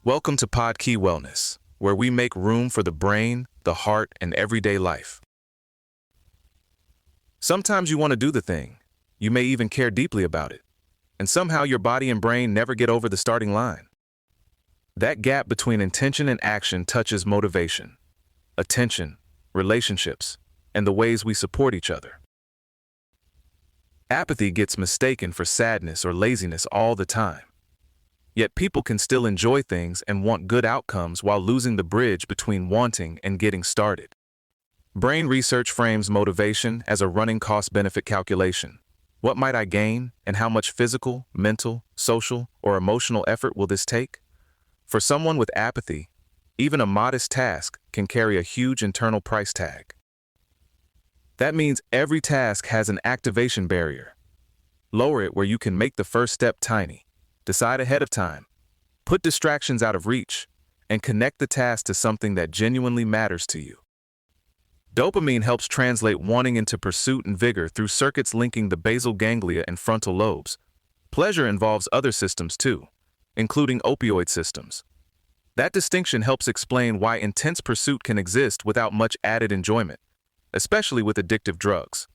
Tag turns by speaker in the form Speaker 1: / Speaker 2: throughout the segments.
Speaker 1: Welcome to Podkey Wellness, where we make room for the brain, the heart, and everyday life. Sometimes you want to do the thing. You may even care deeply about it. And somehow your body and brain never get over the starting line. That gap between intention and action touches motivation, attention, relationships, and the ways we support each other. Apathy gets mistaken for sadness or laziness all the time. Yet people can still enjoy things and want good outcomes while losing the bridge between wanting and getting started. Brain research frames motivation as a running cost-benefit calculation. What might I gain, and how much physical, mental, social, or emotional effort will this take? For someone with apathy, even a modest task can carry a huge internal price tag. That means every task has an activation barrier. Lower it where you can make the first step tiny. Decide ahead of time, put distractions out of reach, and connect the task to something that genuinely matters to you. Dopamine helps translate wanting into pursuit and vigor through circuits linking the basal ganglia and frontal lobes. Pleasure involves other systems too, including opioid systems. That distinction helps explain why intense pursuit can exist without much added enjoyment, especially with addictive drugs.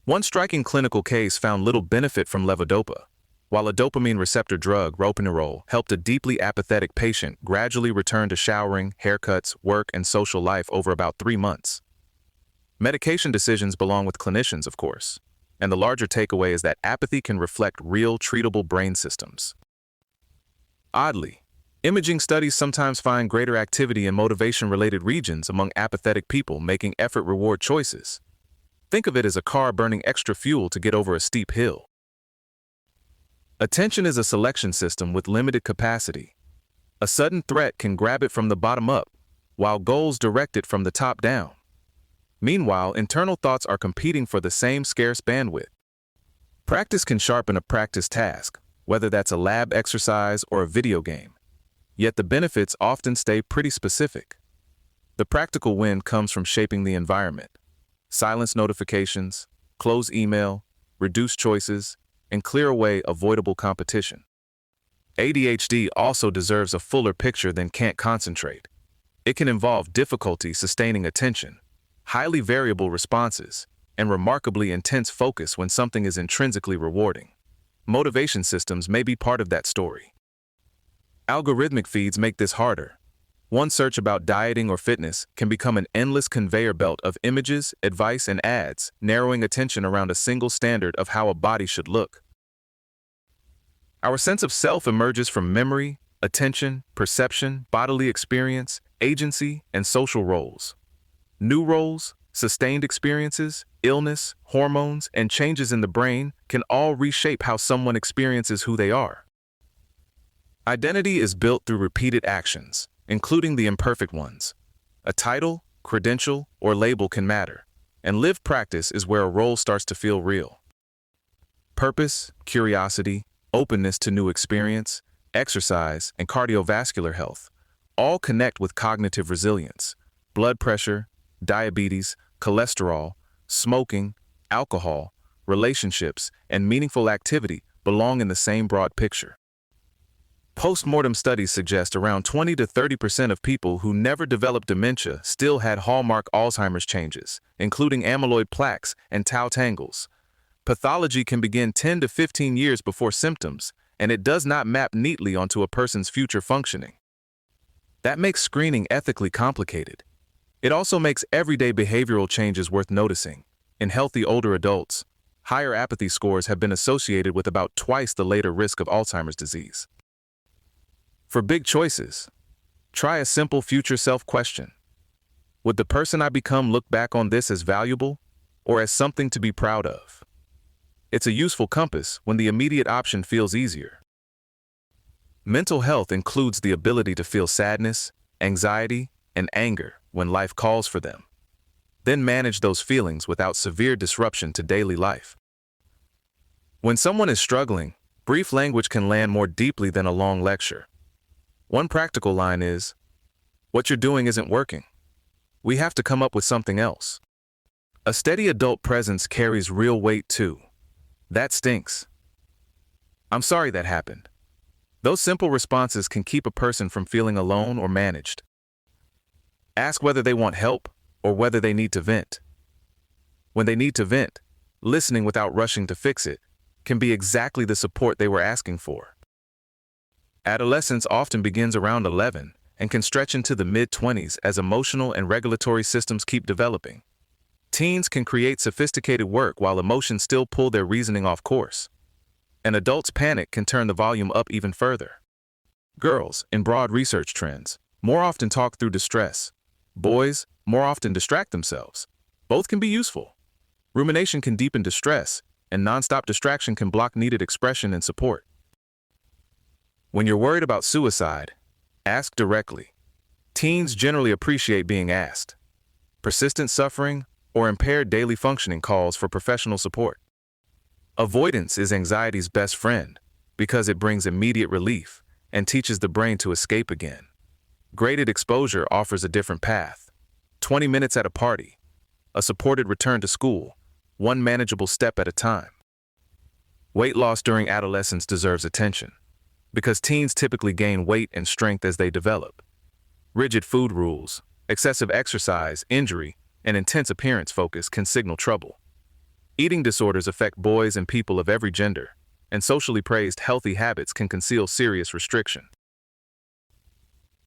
Speaker 1: One striking clinical case found little benefit from levodopa, while a dopamine receptor drug, ropinirole, helped a deeply apathetic patient gradually return to showering, haircuts, work, and social life over about 3 months. Medication decisions belong with clinicians, of course, and the larger takeaway is that apathy can reflect real, treatable brain systems. Oddly, imaging studies sometimes find greater activity in motivation-related regions among apathetic people making effort-reward choices. Think of it as a car burning extra fuel to get over a steep hill. Attention is a selection system with limited capacity. A sudden threat can grab it from the bottom up, while goals direct it from the top down. Meanwhile, internal thoughts are competing for the same scarce bandwidth. Practice can sharpen a practice task, whether that's a lab exercise or a video game. Yet the benefits often stay pretty specific. The practical win comes from shaping the environment. Silence notifications, close email, reduce choices, and clear away avoidable competition. ADHD also deserves a fuller picture than can't concentrate. It can involve difficulty sustaining attention, highly variable responses, and remarkably intense focus when something is intrinsically rewarding. Motivation systems may be part of that story. Algorithmic feeds make this harder. One search about dieting or fitness can become an endless conveyor belt of images, advice, and ads, narrowing attention around a single standard of how a body should look. Our sense of self emerges from memory, attention, perception, bodily experience, agency, and social roles. New roles, sustained experiences, illness, hormones, and changes in the brain can all reshape how someone experiences who they are. Identity is built through repeated actions, including the imperfect ones. A title, credential, or label can matter, and lived practice is where a role starts to feel real. Purpose, curiosity, openness to new experience, exercise, and cardiovascular health all connect with cognitive resilience. Blood pressure, diabetes, cholesterol, smoking, alcohol, relationships, and meaningful activity belong in the same broad picture. Post-mortem studies suggest around 20 to 30% of people who never developed dementia still had hallmark Alzheimer's changes, including amyloid plaques and tau tangles. Pathology can begin 10 to 15 years before symptoms, and it does not map neatly onto a person's future functioning. That makes screening ethically complicated. It also makes everyday behavioral changes worth noticing. In healthy older adults, higher apathy scores have been associated with about twice the later risk of Alzheimer's disease. For big choices, try a simple future self question. Would the person I become look back on this as valuable or as something to be proud of? It's a useful compass when the immediate option feels easier. Mental health includes the ability to feel sadness, anxiety, and anger when life calls for them. Then manage those feelings without severe disruption to daily life. When someone is struggling, brief language can land more deeply than a long lecture. One practical line is, "What you're doing isn't working. We have to come up with something else." A steady adult presence carries real weight too. That stinks. I'm sorry that happened. Those simple responses can keep a person from feeling alone or managed. Ask whether they want help or whether they need to vent. When they need to vent, listening without rushing to fix it can be exactly the support they were asking for. Adolescence often begins around 11 and can stretch into the mid-20s as emotional and regulatory systems keep developing. Teens can create sophisticated work while emotions still pull their reasoning off course. An adult's panic can turn the volume up even further. Girls, in broad research trends, more often talk through distress. Boys more often distract themselves. Both can be useful. Rumination can deepen distress, and nonstop distraction can block needed expression and support. When you're worried about suicide, ask directly. Teens generally appreciate being asked. Persistent suffering or impaired daily functioning calls for professional support. Avoidance is anxiety's best friend because it brings immediate relief and teaches the brain to escape again. Graded exposure offers a different path. 20 minutes at a party, a supported return to school, one manageable step at a time. Weight loss during adolescence deserves attention because teens typically gain weight and strength as they develop. Rigid food rules, excessive exercise, injury, and intense appearance focus can signal trouble. Eating disorders affect boys and people of every gender, and socially praised healthy habits can conceal serious restriction.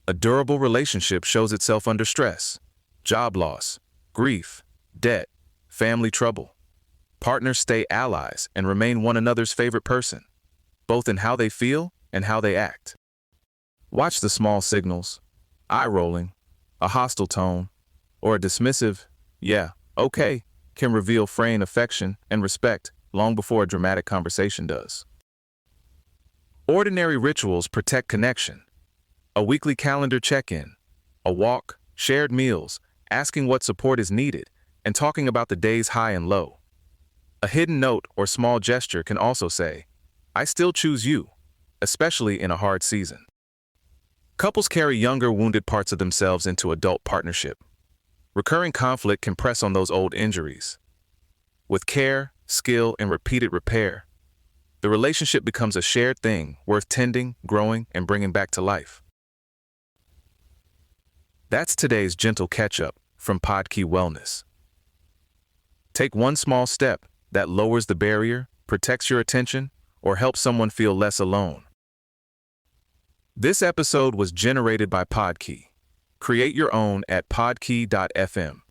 Speaker 1: A durable relationship shows itself under stress, job loss, grief, debt, family trouble. Partners stay allies and remain one another's favorite person, both in how they feel and how they act. Watch the small signals, eye rolling, a hostile tone, or a dismissive, yeah, okay, can reveal fraying affection and respect long before a dramatic conversation does. Ordinary rituals protect connection. A weekly calendar check-in, a walk, shared meals, asking what support is needed, and talking about the day's high and low. A hidden note or small gesture can also say, "I still choose you," especially in a hard season. Couples carry younger wounded parts of themselves into adult partnership. Recurring conflict can press on those old injuries. With care, skill, and repeated repair, the relationship becomes a shared thing worth tending, growing, and bringing back to life. That's today's gentle catch-up from Podkey Wellness. Take one small step that lowers the barrier, protects your attention, or helps someone feel less alone. This episode was generated by Podkey. Create your own at podkey.fm.